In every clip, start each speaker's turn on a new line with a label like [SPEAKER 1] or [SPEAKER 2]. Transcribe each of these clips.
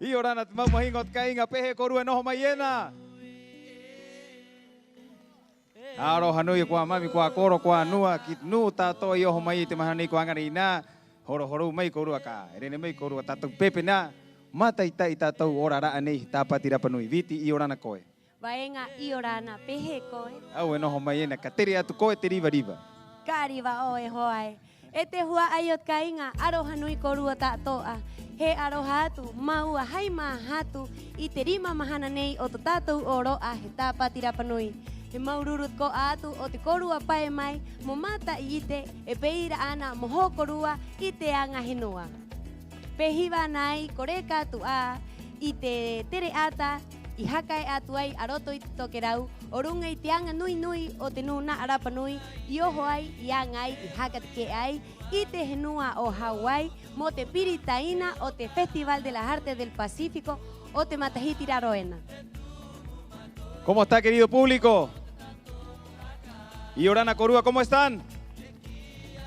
[SPEAKER 1] Iorana mau hingot kainga pehe korua noho mayena. Aro hanui kwa mami kwa koro kwa nua kit nu tato yo mai te mahani kwa ngarina horo mai korua ka. Rene mai korua tato pepe na mata ita tato orara anei tapa tira panui viti Iorana koe.
[SPEAKER 2] Vaenga Iorana pehe koe.
[SPEAKER 1] Au noho mayena kateri atu koe te riva.
[SPEAKER 2] Kariva oe hoai. Ete hua aiot kainga aro hanui korua tatoa. He aroha atu, maua hai maha atu, I te rima mahana nei o te tātou oroa he tāpā tira panui. He maururut ko atu o te korua pae mai, mo mata I ite e peira ana moho korua I te anga henua. Pehiwa nai kore kātu a, I te tere ata, I hakai atu ai aroto I te tokerau, o runga I te anga nui o te nuna arapanui, I oho ai, I angai, I haka te ke ai, I te henua o Hawaii, mo te piritaina o te Festival de las Artes del Pacífico o te Matahiti Raroena.
[SPEAKER 1] ¿Cómo está, querido público? Iorana Korua, ¿cómo están?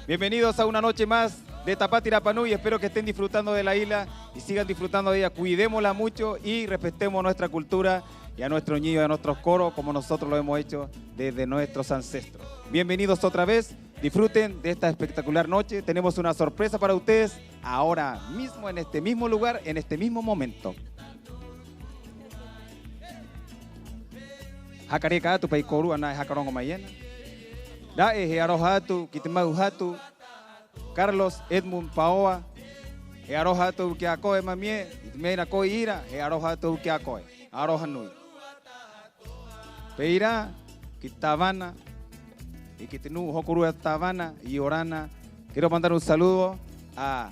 [SPEAKER 1] Bienvenidos a una noche más de Tapati Rapanui. Espero que estén disfrutando de la isla y sigan disfrutando de ella. Cuidémosla mucho y respetemos nuestra cultura y a nuestros niños y a nuestros coros como nosotros lo hemos hecho desde nuestros ancestros. Bienvenidos otra vez. Disfruten de esta espectacular noche. Tenemos una sorpresa para ustedes ahora mismo, en este mismo lugar, en este mismo momento. Hakareka atu pai koru ana hakarongo mayena. Da he aroha atu kitemau hatu Carlos Edmund Paoa. He aroha atu ki akoe mamie, itmeina koi ira, he aroha atu ki akoe. Aroha nui. Peira kitavana y que tenu Hokorua Tavana y Iorana. Quiero mandar un saludo a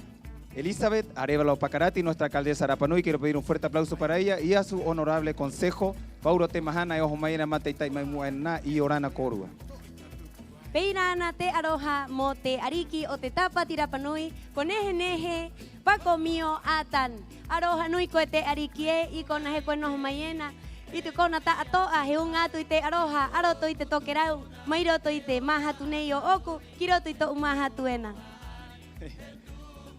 [SPEAKER 1] Elizabeth Arevalo Pacarati, nuestra alcaldesa de Rapanui. Quiero pedir un fuerte aplauso para ella y a su honorable consejo, Pauro Temahana y Ojomayena Mateitai Maimuena y Iorana Korua.
[SPEAKER 2] Peirana te aroha mo te ariki o te Tapati Rapanui, konehe nehe, pako mio atan. Aroha nui ko te ariki e I kona he koe noho mayena. I te kona ta atoa he unga atu I te aroha, aroto I te tokerau, mairoto I te mahatu nei o oku, kiroto I to umahatu ena.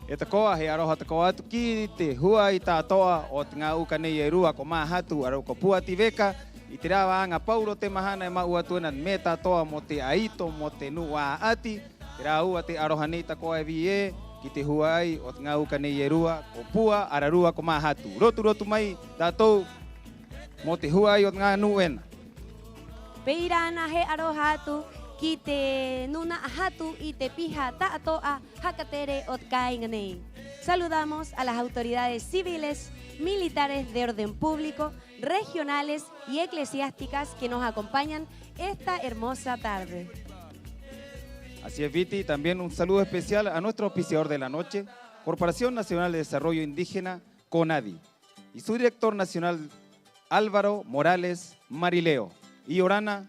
[SPEAKER 1] E te koa he aroha te koa atu ki te hua I ta atoa o te ngā uka nei e rua ko mahatu aro ko pua tiveka I te rawa anga Pauro Temahana e mau atu ena me ta atoa mo te aito mo te nua ati, te rā ua te aroha nei ta koa e vie ki te hua ai o te ngā uka nei e rua ko pua ararua ko mahatu. Rotu mai tātou mo te hua I o ngā nuena.
[SPEAKER 2] Peirana he aroha atu ki te nuna ahatu I te piha taatoa hakatere o te kāinga nei. Saludamos a las autoridades civiles, militares de orden público, regionales y eclesiásticas que nos acompañan esta hermosa tarde.
[SPEAKER 1] Así es, Viti. También un saludo especial a nuestro auspiciador de la noche, Corporación Nacional de Desarrollo Indígena, CONADI, y su director nacional Álvaro Morales Marileo. Iorana,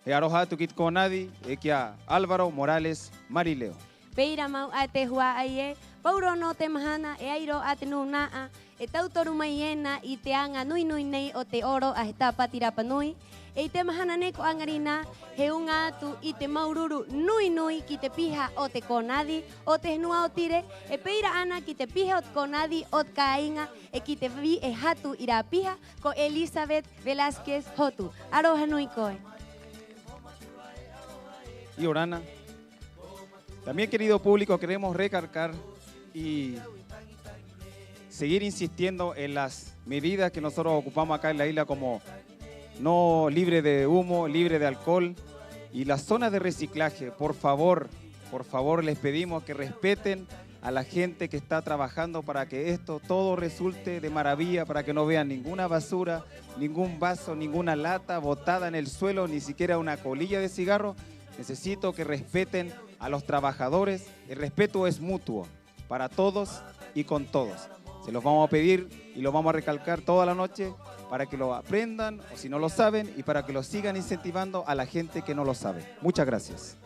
[SPEAKER 1] he aroha tu kit CONADI, ekia Álvaro Morales Marileo.
[SPEAKER 2] Peira mau a te hua aie, Pauro no te mahana e airo a te nunaa, e tautoru maiena I te anga nui nei o te oro a he Tapati Rapanui, e te mahana ne ko angarina, he unga atu I te maururu nui ki te piha o te CONADI, o te henua o tire, e peira ana ki te piha o te CONADI o te kāinga, e ki te vi e hatu I rā piha ko Elizabeth Velázquez Hotu. Aroha nui koe.
[SPEAKER 1] Iorana. También, querido público, queremos recargar y seguir insistiendo en las medidas que nosotros ocupamos acá en la isla como no libre de humo, libre de alcohol y las zonas de reciclaje. Por favor, les pedimos que respeten a la gente que está trabajando para que esto todo resulte de maravilla, para que no vean ninguna basura, ningún vaso, ninguna lata botada en el suelo, ni siquiera una colilla de cigarro. Necesito que respeten a los trabajadores. El respeto es mutuo para todos y con todos. Se los vamos a pedir y lo vamos a recalcar toda la noche para que lo aprendan o si no lo saben y para que lo sigan incentivando a la gente que no lo sabe. Muchas gracias.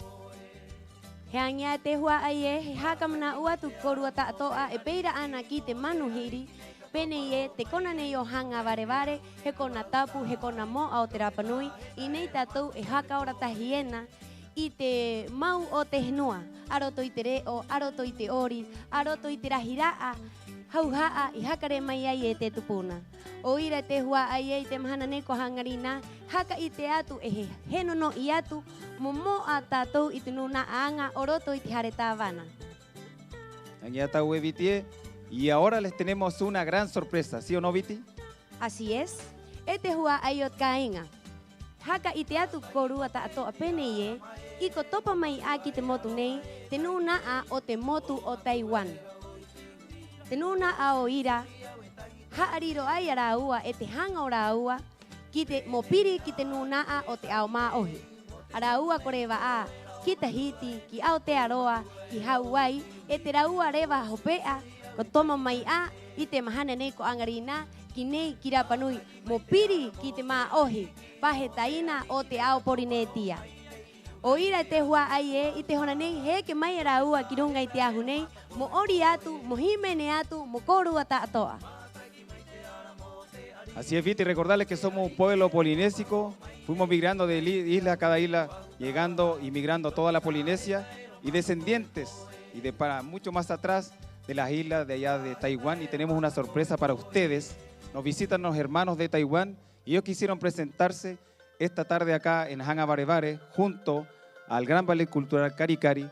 [SPEAKER 2] He angia te hua aie, he hakamana ua tu korua taatoa e peira ana ki te manuhiri, pene ie te kona nei o hanga varevare, he kona tapu, he kona mo ao te Rapanui, I nei tātou e haka ora tahiena, I te mau o te henua, aroto I te reo, aroto I te ori, aroto I te rahiraa, hauhaa I hakare mai ai e te tupuna. O ira te hua ai e te mahana nei ko hangarina, haka I te atu e he nono I atu, momo a tātou I te nuna anga o roto I te hare tāwana.
[SPEAKER 1] Y ahora les tenemos una gran sorpresa, ¿sí o no, Viti?
[SPEAKER 2] Así es. E te hua ai o kainga. Haka I te atu korua ta ato apene ie, I ko topa mai a ki te motu nei, te nuna a o te motu o Taiwan. Te nuna a o ira, haariro ai a rāua e te hanga o rāua, ki te mopiri ki te nuna a o te ao mā ohi. A rāua ko rewa a, ki Tahiti, ki Aotearoa, ki Hawaii, e te rāua rewa hopea, ko toma mai a, I te mahana nei ko angarina, ki nei ki Rapa Nui, mopiri ki te mā ohi, pahe taina o te ao Porinetia. O ira te hua ai e, I te hona nei, he ke mai a rāua ki runga I te ahu nei, mo ori atu, mo himene atu, mo korua ta atoa.
[SPEAKER 1] Así es, Viti, recordarles que somos un pueblo polinésico, fuimos migrando de isla a cada isla, llegando y migrando toda la Polinesia, y descendientes, y de para mucho más atrás, de las islas de allá de Taiwán, y tenemos una sorpresa para ustedes. Nos visitan los hermanos de Taiwán, y ellos quisieron presentarse esta tarde acá en Hanga Barebare, junto al Gran Ballet Cultural Cari Cari,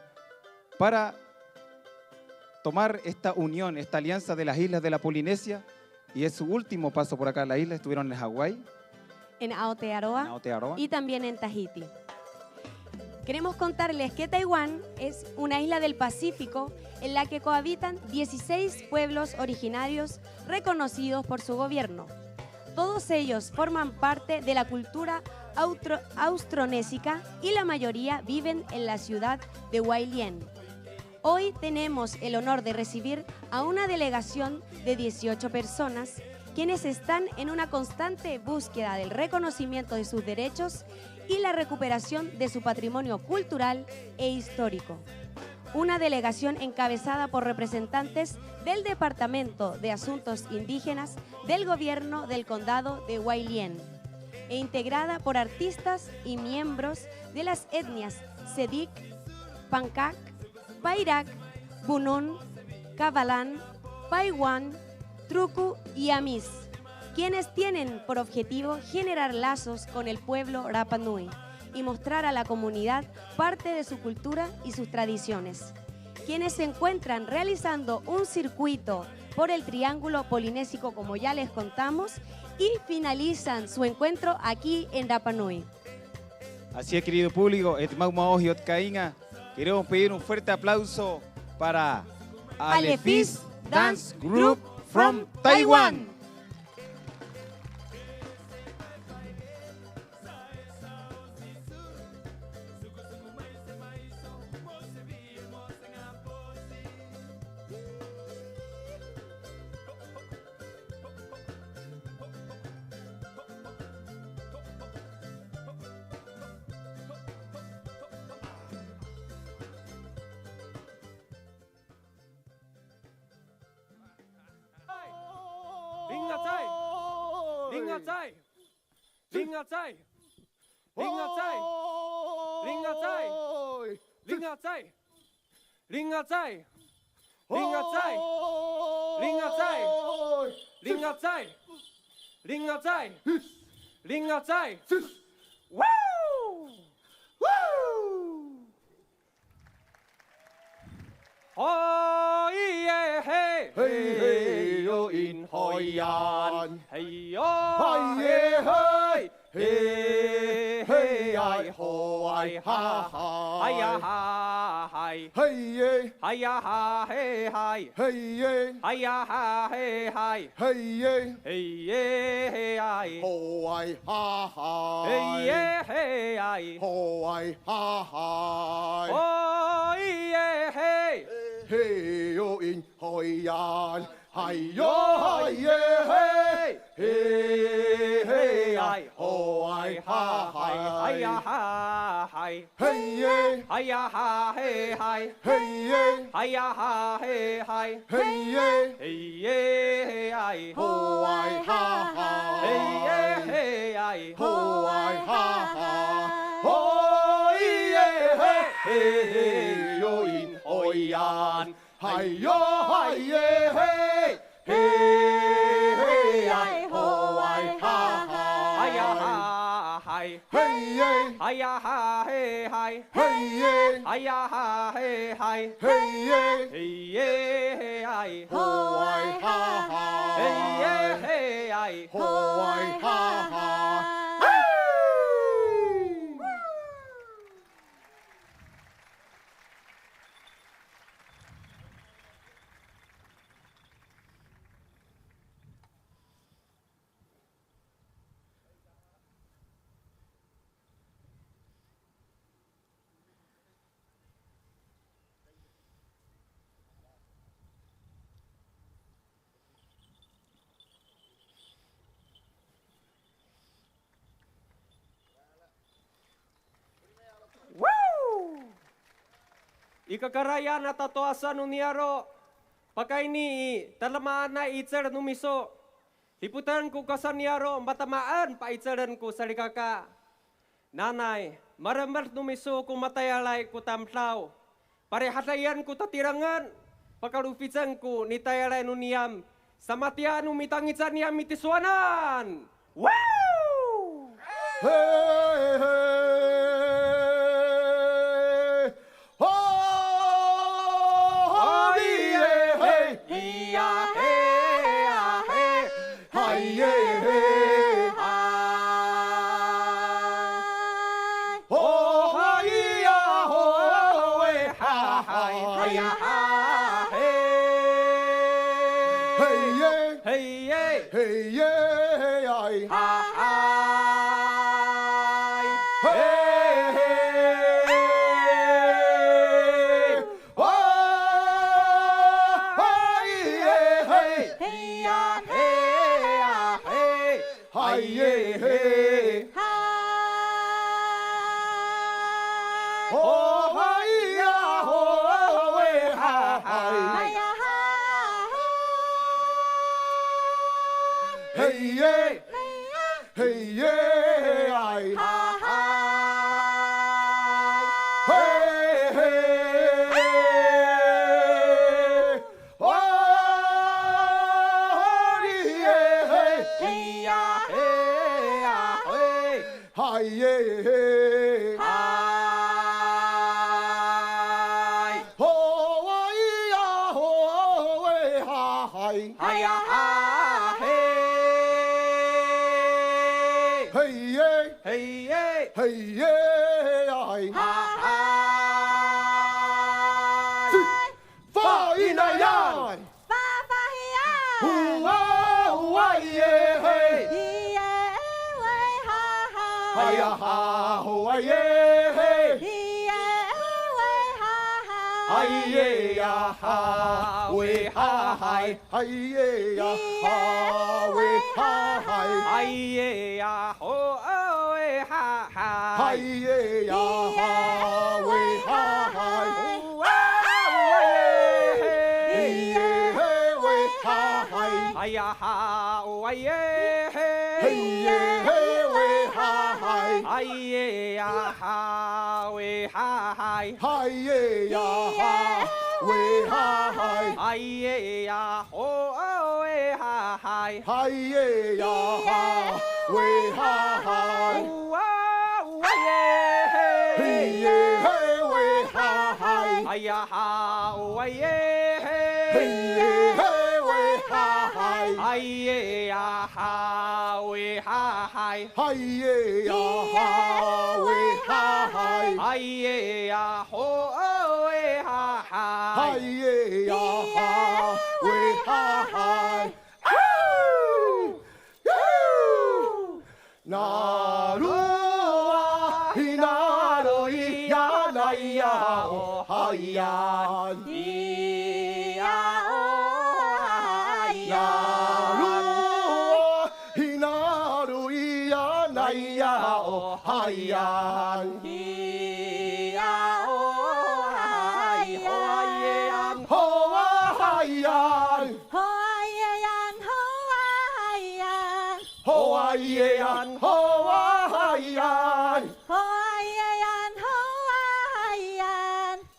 [SPEAKER 1] para tomar esta unión, esta alianza de las islas de la Polinesia, y es su último paso por acá en la isla. Estuvieron en Hawái,
[SPEAKER 2] en Aotearoa y también en Tahiti. Queremos contarles que Taiwán es una isla del Pacífico en la que cohabitan 16 pueblos originarios reconocidos por su gobierno. Todos ellos forman parte de la cultura austronésica y la mayoría viven en la ciudad de Huailien. Hoy tenemos el honor de recibir a una delegación de 18 personas quienes están en una constante búsqueda del reconocimiento de sus derechos y la recuperación de su patrimonio cultural e histórico. Una delegación encabezada por representantes del Departamento de Asuntos Indígenas del Gobierno del Condado de Huailien e integrada por artistas y miembros de las etnias Sedik, Pankak, Pairak, Bunun, Cabalán, Paiwan, Truku y Amis, quienes tienen por objetivo generar lazos con el pueblo Rapa Nui y mostrar a la comunidad parte de su cultura y sus tradiciones, quienes se encuentran realizando un circuito por el Triángulo Polinésico, como ya les contamos, y finalizan su encuentro aquí en Rapa Nui.
[SPEAKER 1] Así es, querido público, queremos pedir un fuerte aplauso para Alefis Dance Group from Taiwan.
[SPEAKER 3] hey ai ho ai ha ha
[SPEAKER 4] ai ha hai
[SPEAKER 3] hey hey
[SPEAKER 4] ai ha hey hai
[SPEAKER 3] hey hey
[SPEAKER 4] ai ha hey hai
[SPEAKER 3] hey hey
[SPEAKER 4] hey ai
[SPEAKER 3] ho ai ha ha
[SPEAKER 4] hey ai
[SPEAKER 3] ho ai ha ha
[SPEAKER 4] Ikakaraya na tatoasa nuniaro. Pakaini talamaan na itser numiso. Hiputan ko kasaniaro matamaan pa itseran ko sa likaka. Nanay, maramar numiso kung matayalay ko tamplaw. Parehatayan ko tatirangan. Pakalupisan ko ni tayalay nuniyam. Sa matian umitangitsan niyam itiswanan. Wow!
[SPEAKER 3] hey hey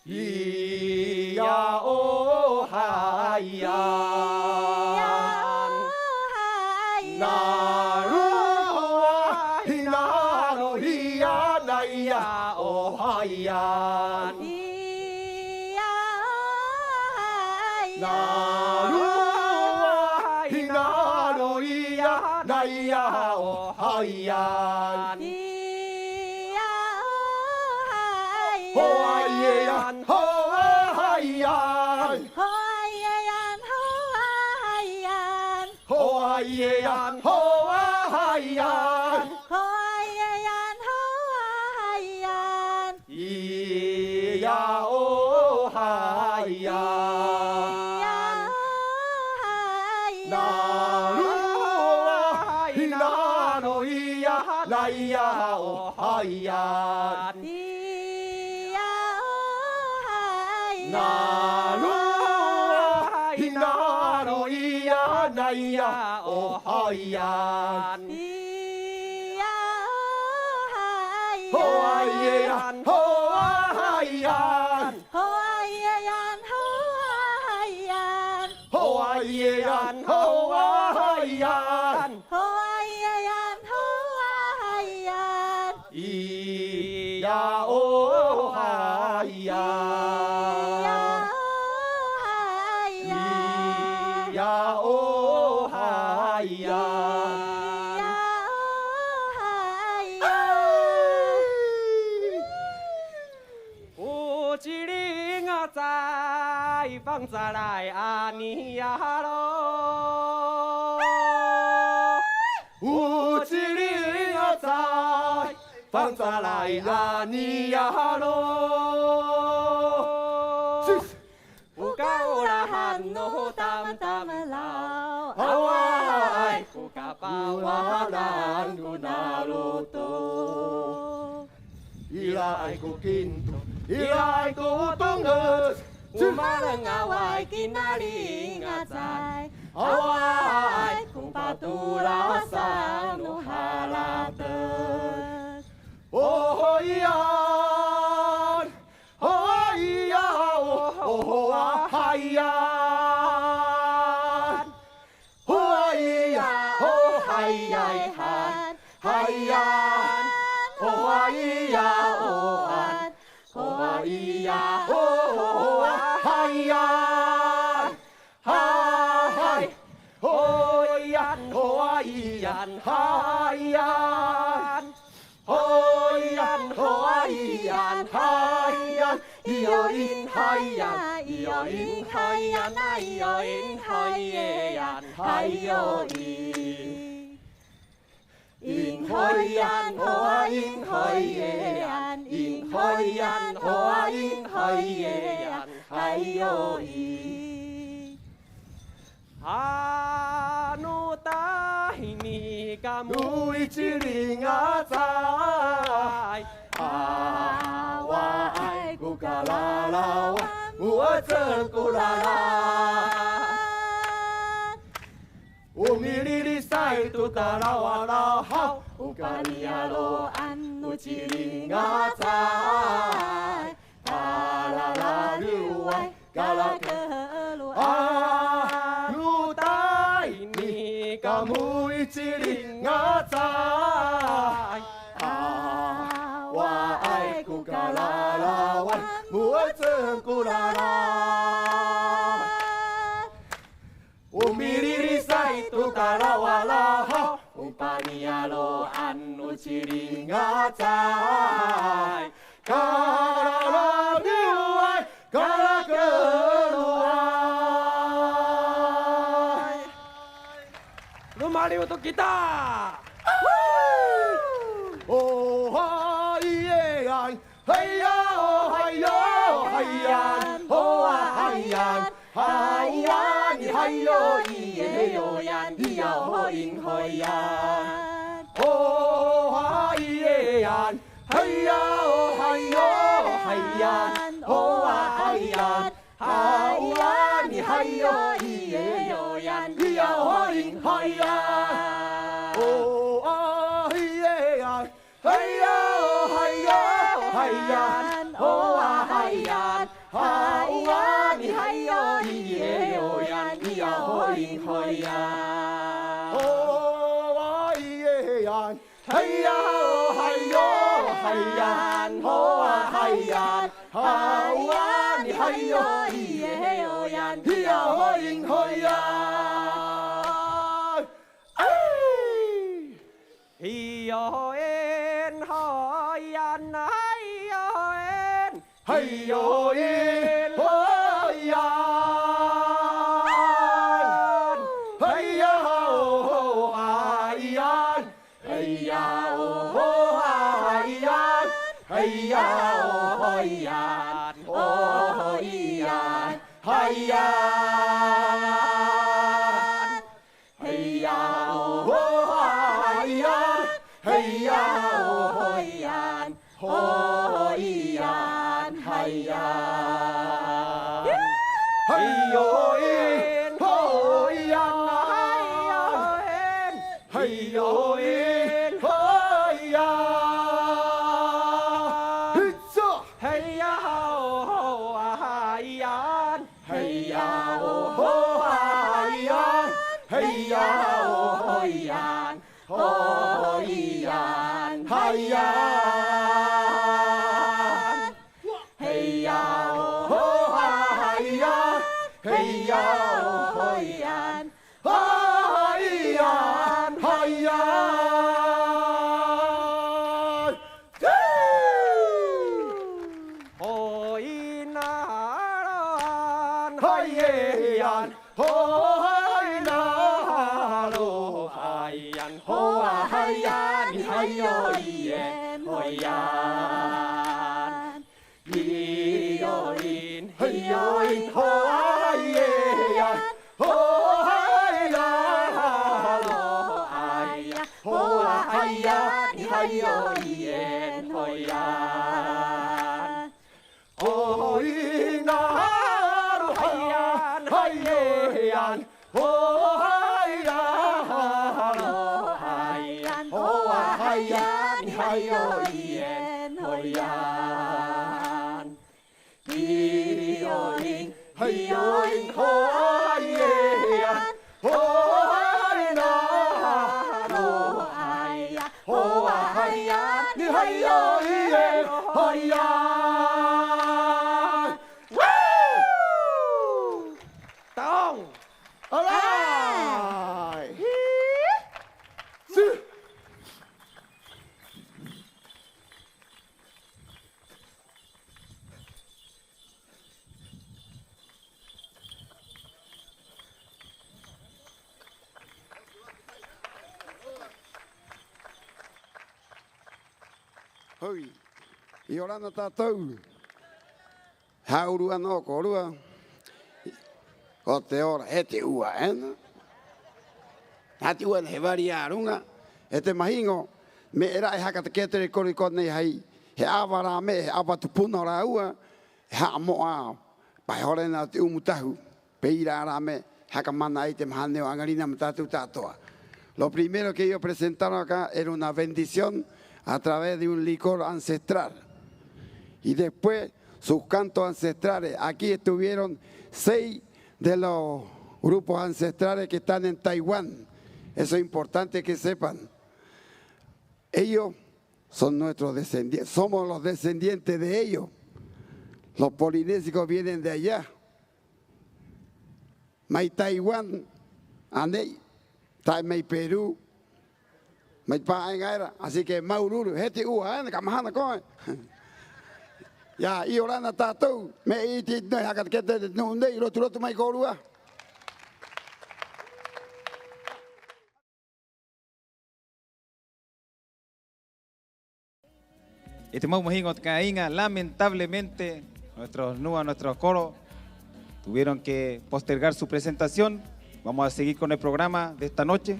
[SPEAKER 3] Iya oh hai ya 呀哦嗨呀，
[SPEAKER 2] 咿呀
[SPEAKER 3] 那
[SPEAKER 2] 呀，
[SPEAKER 3] 路啊，那路咿呀，那呀哦嗨呀，
[SPEAKER 2] 咿呀
[SPEAKER 3] 哦啊耶呀，哦啊嗨呀，
[SPEAKER 2] 吼啊耶呀，吼啊呀，
[SPEAKER 3] 哦啊耶呀，哦啊嗨呀，
[SPEAKER 2] 吼啊耶呀，吼啊呀，
[SPEAKER 3] 咿呀哦嗨呀，
[SPEAKER 2] 呀
[SPEAKER 3] 那路啊，那路咿呀，那呀哦嗨呀。
[SPEAKER 2] 咿呀
[SPEAKER 3] 那路啊，那路咿呀，那呀哦嗨呀，
[SPEAKER 2] 咿呀
[SPEAKER 3] 哦啊耶呀，哦啊嗨呀，
[SPEAKER 2] 吼啊耶呀，吼啊呀，
[SPEAKER 3] 哦啊耶呀，哦啊嗨呀，
[SPEAKER 2] 吼啊耶呀，吼啊呀，
[SPEAKER 3] 咿呀哦嗨呀，咿呀哦嗨呀。
[SPEAKER 4] 有一日我在房子来阿尼亚咯，
[SPEAKER 3] 有一日我在房子来阿尼亚咯，
[SPEAKER 4] 有甲有啦汉咯淡淡老，
[SPEAKER 3] 啊我爱
[SPEAKER 4] 有甲把
[SPEAKER 3] 我
[SPEAKER 4] 我
[SPEAKER 3] 难有那路多，伊拉爱古金土，伊拉爱古东的，
[SPEAKER 4] 有马人啊外囡仔哩啊在，
[SPEAKER 3] 啊我爱
[SPEAKER 4] 古巴杜拉萨努哈拉德。
[SPEAKER 3] 哦咿呀，哦咿呀，哦啊嗨呀，哦咿呀，哦嗨呀嗨嗨呀，哦咿呀，哦嗨，哦咿呀，哦嗨呀，嗨，哦咿呀，哦咿呀，嗨呀。嗨呀，嗨呀，嗨呀，咿哟咿嗨呀，咿哟咿嗨呀，那咿哟咿嗨耶呀，嗨哟咿。咿嗨呀，吼啊咿嗨耶呀，咿嗨呀，吼啊咿嗨耶呀，嗨哟咿。
[SPEAKER 4] 啊努达尼嘎
[SPEAKER 3] 路
[SPEAKER 4] 木
[SPEAKER 3] 一起领啊在，啊我爱古嘎啦啦哇，我真古啦啦。我米哩哩塞杜达啦哇啦好，乌嘎里亚罗安努吉林啊在，啊啦啦噜哇，嘎啦格鲁啊，鲁达尼嘎木一起领啊在，啊我爱古嘎啦啦哇，我真古啦啦。我米哩哩塞杜达啦哇啦好，乌巴尼亚罗安努吉林啊在，嘎啦啦噜哇，嘎啦格鲁爱。
[SPEAKER 4] 鲁马里乌托吉他。
[SPEAKER 3] 哦嗨耶呀，嘿呀哦嗨呀，嗨呀，哦啊嗨呀，嗨呀，你嗨哟咿耶哟呀，咿呀哦咿嗨呀，哦嗨耶呀，嘿呀哦嗨哟，嗨呀，哦啊嗨呀，嗨呀，你嗨哟咿耶哟呀，咿呀哦咿嗨呀，哦啊嘿耶呀。嗨呀，嗨呀，嗨呀，哦啊嗨呀，嗨呀，你嗨哟咿耶哟呀，咿呀哦咿嗨呀，哦啊咿耶呀，嗨呀，嗨哟， hayan, hoa hayan, hayan, hayo iye hoyan, hiya hoyin hoyan.
[SPEAKER 4] Hiyoen hoyan, hiyoen,
[SPEAKER 3] Hayoin hoyan, hayya ho hayan, hayya ho hayan, hayya ho hoyan, hoyan, hayan, hayya ho hayan, hayya ho hoyan, hoyan, hayan. Hayoin hoyan, hayoin hoyan. Hitsa.
[SPEAKER 4] Heya ho hayan,
[SPEAKER 3] Hayya ho hayan, hayya ho hoyan, hoyan, hayan. Hayya ho hayan, hayya ho hoyan, hayan, hayan.
[SPEAKER 4] hoinaran,
[SPEAKER 3] Hayan, hoinalo,
[SPEAKER 4] hayan,
[SPEAKER 3] hoa hayan, hayoyen, hoyan. Hiyoin, hiyoin, hoayeyan, hoinalo, hayan, hoa hayan, hayoyen, hoyan. Hoinalo, hayan, hayeyan, hoinalo, hayan, hoa hayan, hayoyen, hoyan. Hiyoin, hiyoin, hoayeyan, hoinalo, hayan, hoa hayan, hayoyen, hoyan. Woo!
[SPEAKER 4] tong.
[SPEAKER 3] Alright. Hoi, i orana tātou. Haurua no korua. Ko te ora, he te ua, ena. Ha te ua he wari arunga. E te mahingo, me era e haka te ketere kori konei hei. He awara me, he awa tu puna ra ua. He haa moa, pai hore na te umutahu. Peira ara me, haka mana i te mahaneo angarina ma tātou tātoa. Lo primero que ellos presentaron acá era una bendición a través de un licor ancestral. Y después sus cantos ancestrales. Aquí estuvieron 6 de los grupos ancestrales que están en Taiwán. Eso es importante que sepan. Ellos son nuestros descendientes, somos los descendientes de ellos. Los polinésicos vienen de allá. Mai Taiwán, anei, mai Perú, mai Paengaira. Así que Maururu, heti ua, kamahana koe. Ya, i orana tātou, me i te noi hakat kete nunei, rotu mai korua.
[SPEAKER 1] Este Maumahingot Cainga, lamentablemente, nuestros NUA, nuestros coros, tuvieron que postergar su presentación. Vamos a seguir con el programa de esta noche.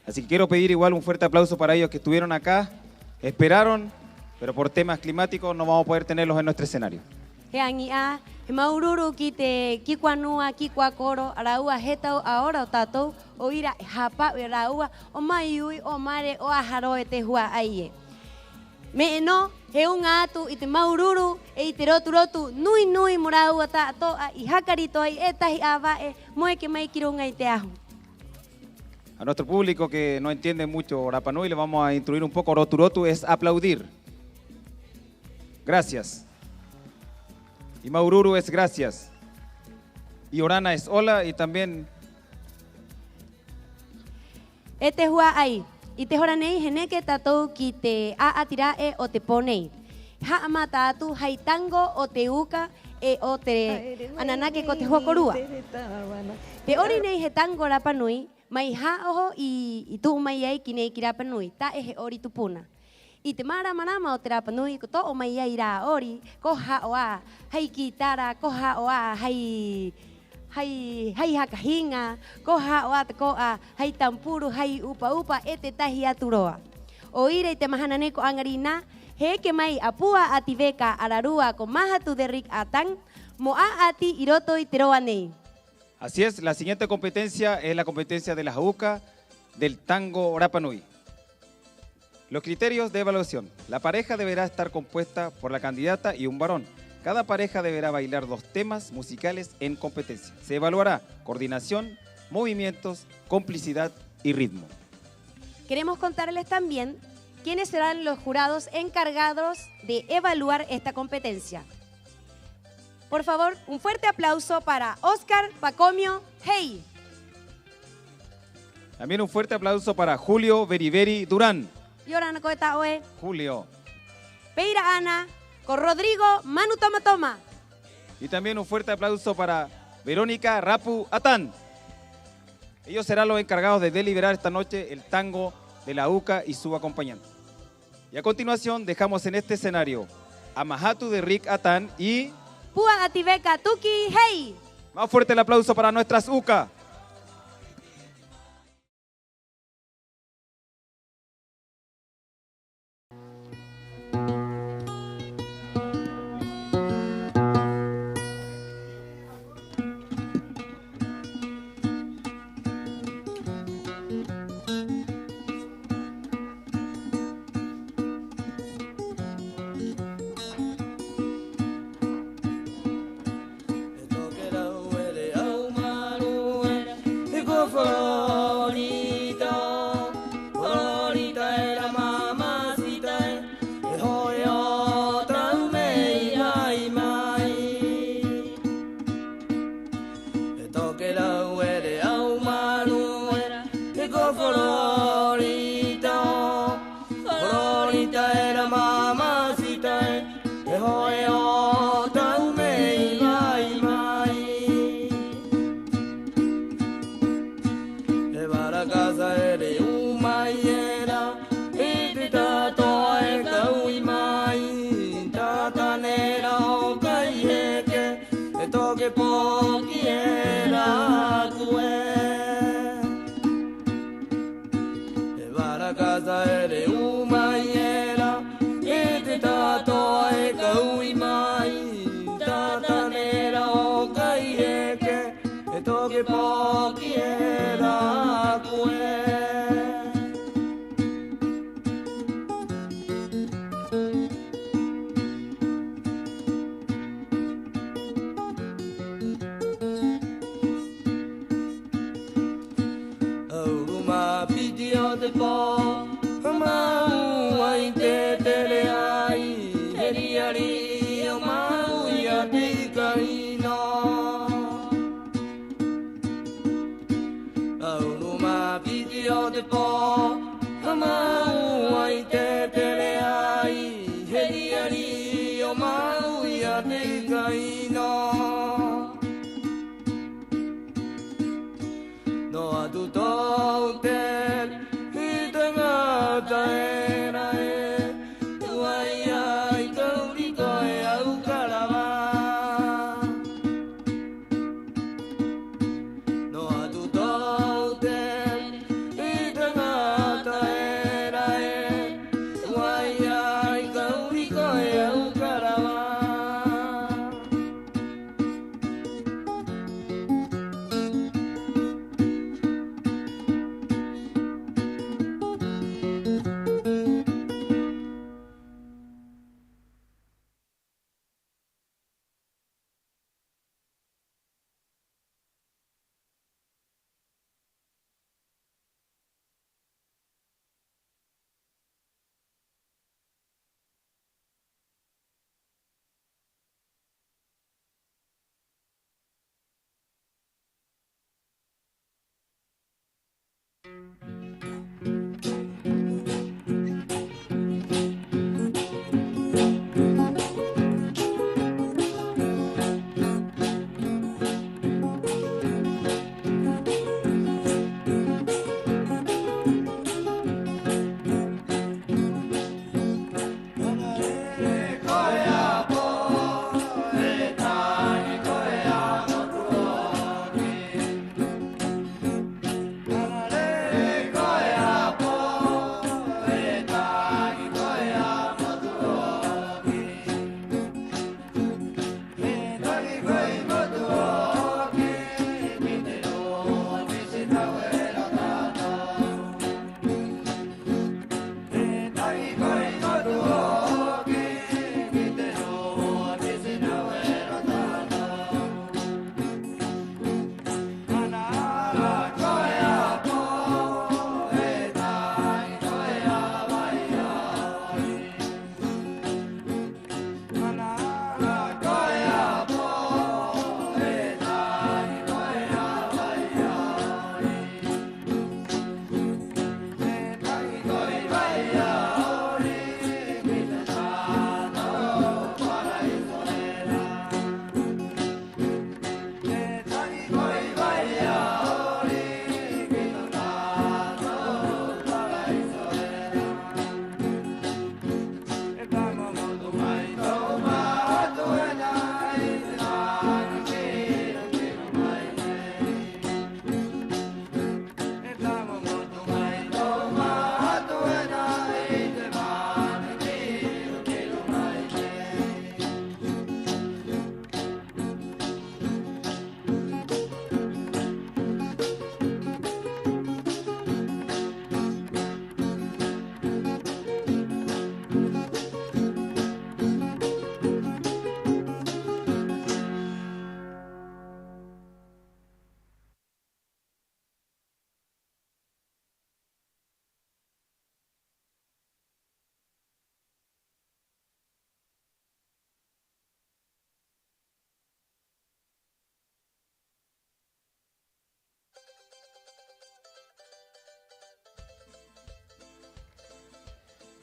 [SPEAKER 1] Así que quiero pedir igual un fuerte aplauso para ellos que estuvieron acá, esperaron, pero por temas climáticos no vamos a poder tenerlos en nuestro escenario.
[SPEAKER 2] He angia, he maururu ki te kikua nua, kikua koro, araua hetau ahora o tatou, o ira hapa araua, o maiui, o mare, o aharo e te hua aie. Me no, he unga atu i te maururu, e i te rotu, nui nui moraua ta atoa, i hakarito ai e tahi awa e, moe ke mai kirunga i te ahu.
[SPEAKER 1] A nuestro público que no entiende mucho Rapa Nui, le vamos a instruir un poco. Rotu rotu es aplaudir. gracias. Y Maururu es gracias. Y Orana es hola y también
[SPEAKER 2] Este hua ai. Y te horanei geneke tatou ki te aatirae o te ponei. Haama tatu haitango o te uka e o te ananake ko te huakorua. Te ori nei he tango rapanui, mai haoho i tu mai ai ki nei ki rapanui. Ta e he ori tupuna. I te maramarama o te rapanui, ko to o mai ai rā ori, ko haoa, hei ki tara, ko haoa, hei hakahinga, ko haoa te koa, hei tampuru, hei upa e te tahi aturoa. O ire i te mahana nei ko angarina, he ke mai apua ati veka ararua ko mahatu de Rick Atán, mo a ati i roto i te roa nei.
[SPEAKER 1] Así es, la siguiente competencia es la competencia de la jauca del tango Rapanui. Los criterios de evaluación. La pareja deberá estar compuesta por la candidata y un varón. Cada pareja deberá bailar 2 temas musicales en competencia. Se evaluará coordinación, movimientos, complicidad y ritmo.
[SPEAKER 2] Queremos contarles también quiénes serán los jurados encargados de evaluar esta competencia. Por favor, un fuerte aplauso para Oscar Pacomio Hey.
[SPEAKER 1] También un fuerte aplauso para Julio Beriberi Durán.
[SPEAKER 2] Y ahora no coeta oe.
[SPEAKER 1] Julio.
[SPEAKER 2] Peira Ana con Rodrigo Manu Toma Toma.
[SPEAKER 1] Y también un fuerte aplauso para Verónica Rapu Atán. Ellos serán los encargados de deliberar esta noche el tango de la UCA y su acompañante. Y a continuación dejamos en este escenario a Mahatu de Rick Atán y...
[SPEAKER 2] Pua Ativeca Tuki Hey.
[SPEAKER 1] Más fuerte el aplauso para nuestras UCA.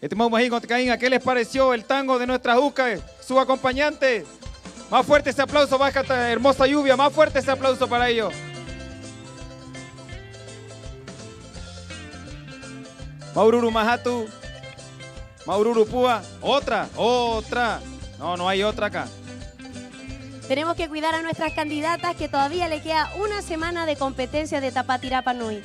[SPEAKER 1] ¿Qué les pareció el tango de nuestra Juca? Su acompañante. Más fuerte ese aplauso, baja esta hermosa lluvia. Más fuerte ese aplauso para ellos. Maururu Mahatu. Maururu Púa. Otra. No, no hay otra acá.
[SPEAKER 2] Tenemos que cuidar a nuestras candidatas que todavía le queda una semana de competencia de Tapati Rapa Nui.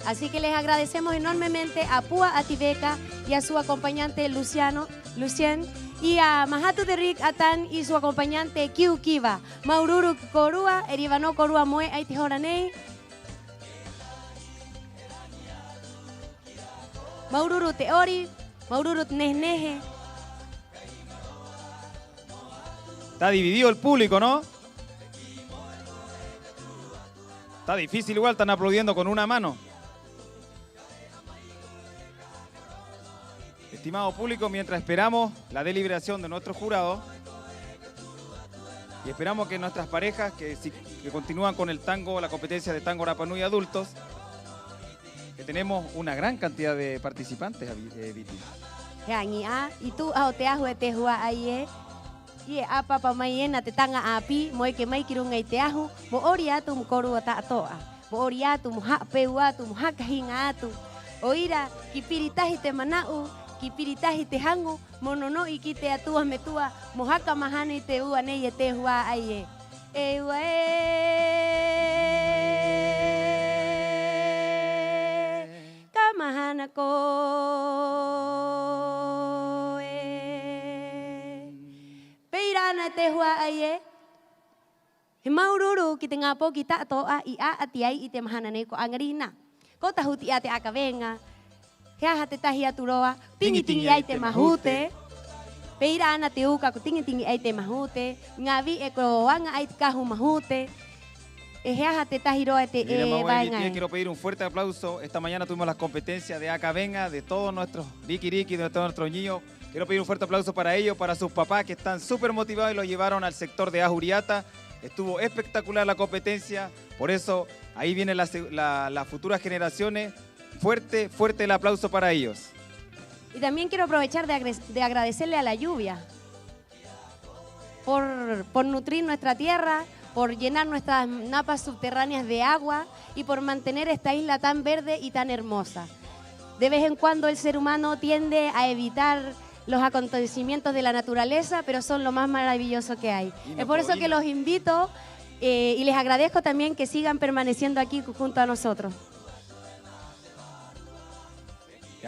[SPEAKER 2] Así que les agradecemos enormemente a Púa Ativeca y a su acompañante Lucien, y a Mahatu Derrik Atan y su acompañante Kiu Kiva, Maururu Korua, Eribano Korua Mue Aitihoranei, Maururu Teori, Maururu Nesneje.
[SPEAKER 1] Está dividido el público, ¿no? Está difícil igual, están aplaudiendo con una mano. Estimado público, mientras esperamos la deliberación de nuestro jurado y esperamos que nuestras parejas que continúan con el tango, la competencia de tango Rapa Nui adultos, que tenemos una gran cantidad de participantes, Viti.
[SPEAKER 2] Y tú te hua aye. Y apa pamayena te tanga api moy que mai kirung ngai teahu mo oriatu mo koru ta toa mo oriatu mo hak pewatu mo hak hingatu oira kipiritahi te manau kipiritahi te hangu monono ikite atua metua mo haka mahani te ua nei te hua aye ewa kamahana ko Peirana te hua aye. He maururu kita ngapo kita toa ia atiai ite mahanane ko angarina. Ko tahuti ate akavenga. Hea hate tahia turoa tingi ai te mahute. Peirana te uka ko tingi ai te mahute. Ngavi e ko wanga ai kahu mahute. Hea hate tahiroa te
[SPEAKER 1] quiero pedir un fuerte aplauso. Esta mañana tuvimos las competencias de Acavenga, de todos nuestros Riki, de todos nuestros niños. Quiero pedir un fuerte aplauso para ellos, para sus papás que están súper motivados y los llevaron al sector de Ajuriata. Estuvo espectacular la competencia, por eso ahí vienen las futuras generaciones. Fuerte el aplauso para ellos.
[SPEAKER 2] Y también quiero aprovechar de agradecerle a la lluvia por nutrir nuestra tierra, por llenar nuestras napas subterráneas de agua y por mantener esta isla tan verde y tan hermosa. De vez en cuando el ser humano tiende a evitar los acontecimientos de la naturaleza, pero son lo más maravilloso que hay. Es por eso que los invito y les agradezco también que sigan permaneciendo aquí junto a nosotros.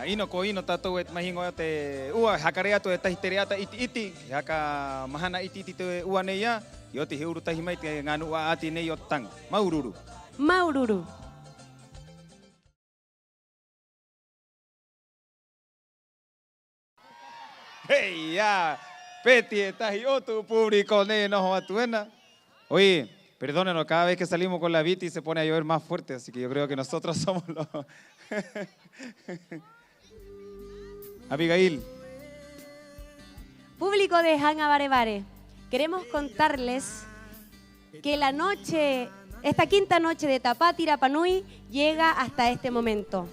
[SPEAKER 1] Ino koino tato mahingo te hakarea to esta histeriata iti haka mahana iti te uaneya yo te heuru tahimai te nganu ati ne yo tang maururu. Hey, ya, Peti, estás yo, tu público, no, atuena. Oye, perdónenos, cada vez que salimos con la Viti se pone a llover más fuerte, así que yo creo que nosotros somos los... Abigail.
[SPEAKER 2] Público de Hanga Barebare, queremos contarles que esta quinta noche de Tapati Rapa Nui llega hasta este momento.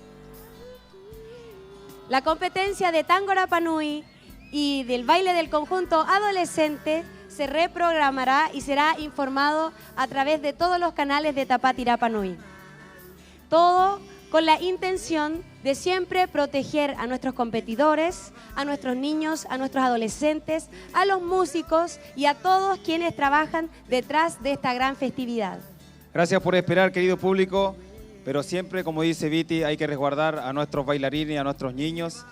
[SPEAKER 2] La competencia de tango Rapa Nui y del baile del conjunto adolescente se reprogramará y será informado a través de todos los canales de Tapati Rapa Nui. Todo con la intención de siempre proteger a nuestros competidores, a nuestros niños, a nuestros adolescentes, a los músicos y a todos quienes trabajan detrás de esta gran festividad.
[SPEAKER 1] Gracias por esperar, querido público, pero siempre, como dice Viti, hay que resguardar a nuestros bailarines y a nuestros niños.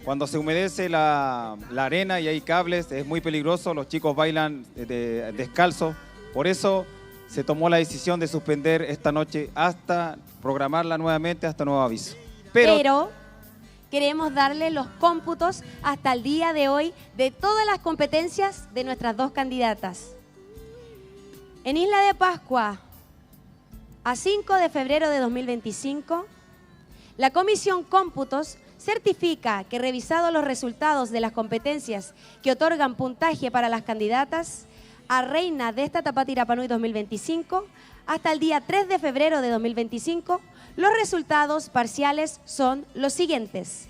[SPEAKER 1] Cuando se humedece la arena y hay cables, es muy peligroso, los chicos bailan descalzos, por eso se tomó la decisión de suspender esta noche hasta programarla nuevamente, hasta nuevo aviso.
[SPEAKER 2] Pero queremos darle los cómputos hasta el día de hoy de todas las competencias de nuestras dos candidatas. En Isla de Pascua, a 5 de febrero de 2025, la Comisión Cómputos certifica que revisados los resultados de las competencias que otorgan puntaje para las candidatas a reina de esta Tapati Rapa Nui 2025, hasta el día 3 de febrero de 2025, los resultados parciales son los siguientes.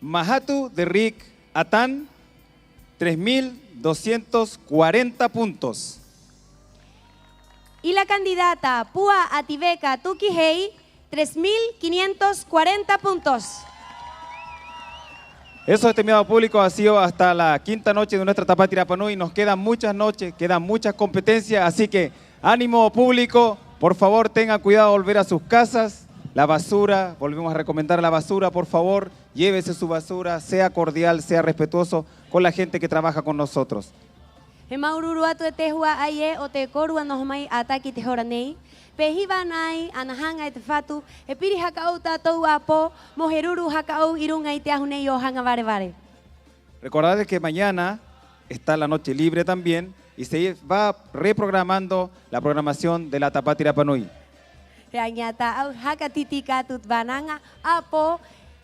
[SPEAKER 1] Mahatu de Rick Atán, 3.240 puntos.
[SPEAKER 2] Y la candidata Pua Ativeca Tukihei, 3.540 puntos.
[SPEAKER 1] Eso, estimado público, ha sido hasta la quinta noche de nuestra Tapatí Rapanui. Nos quedan muchas noches, quedan muchas competencias, así que ánimo público, por favor tengan cuidado de volver a sus casas. La basura, volvemos a recomendar la basura, por favor, llévese su basura, sea cordial, sea respetuoso con la gente que trabaja con nosotros.
[SPEAKER 2] He maururu atu te hua aie o te korua no mai ataki te horanei. Pehiba nai anahanga te fatu e piri hakau tatou apo moheruru hakau irunga te ahunei o hanga vare vare.
[SPEAKER 1] Recordad que mañana está la noche libre también y se va reprogramando la programación de la Tapatí Rapanui.
[SPEAKER 2] He añata au hakatitika tut bananga apo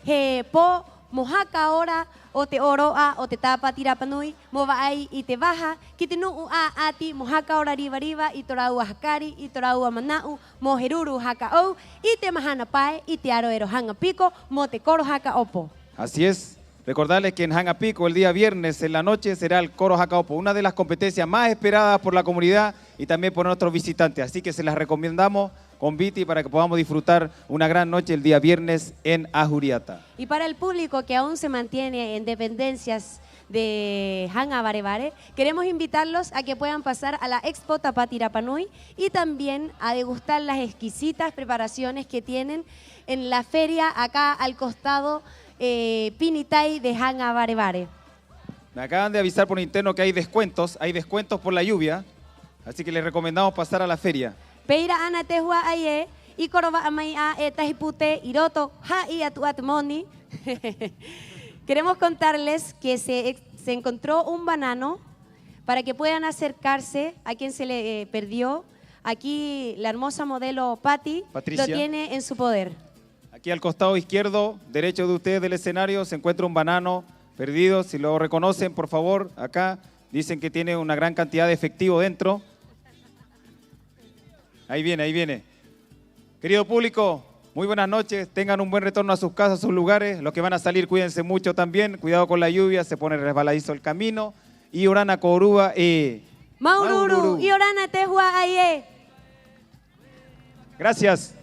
[SPEAKER 2] he po mohaka ora o te oroa o te Tapatí Rapanui mo vai i te waha ki te nuu a ati mohaka ora riva riva i torau a hakari i torau a manau mo heruru haka au i te mahana pai i te aroero hanga pico mo te koro haka opo.
[SPEAKER 1] Así es. Recordarles que en Hanga Pico el día viernes en la noche será el Coro Jacaopo, una de las competencias más esperadas por la comunidad y también por nuestros visitantes. Así que se las recomendamos con Viti para que podamos disfrutar una gran noche el día viernes en Ajuriata.
[SPEAKER 2] Y para el público que aún se mantiene en dependencias de Hanga Varevare, queremos invitarlos a que puedan pasar a la Expo Tapatí Rapanui y también a degustar las exquisitas preparaciones que tienen en la feria acá al costado Pinitay de Hanga Varevare.
[SPEAKER 1] Me acaban de avisar por interno que hay descuentos por la lluvia, así que les recomendamos pasar a la feria.
[SPEAKER 2] Peira ana te hua aie, y koroba amai a etahipute iroto ha i atu atmoni. Queremos contarles que se encontró un banano para que puedan acercarse a quien se le perdió. Aquí la hermosa modelo Patti
[SPEAKER 1] Patricia
[SPEAKER 2] lo tiene en su poder.
[SPEAKER 1] Aquí al costado izquierdo, derecho de ustedes del escenario, se encuentra un banano perdido. Si lo reconocen, por favor, acá dicen que tiene una gran cantidad de efectivo dentro. Ahí viene, ahí viene. Querido público, muy buenas noches. Tengan un buen retorno a sus casas, a sus lugares. Los que van a salir, cuídense mucho también. Cuidado con la lluvia, se pone resbaladizo el camino. Y Orana Corúa
[SPEAKER 2] Maururu y Orana te hua aie.
[SPEAKER 1] Gracias.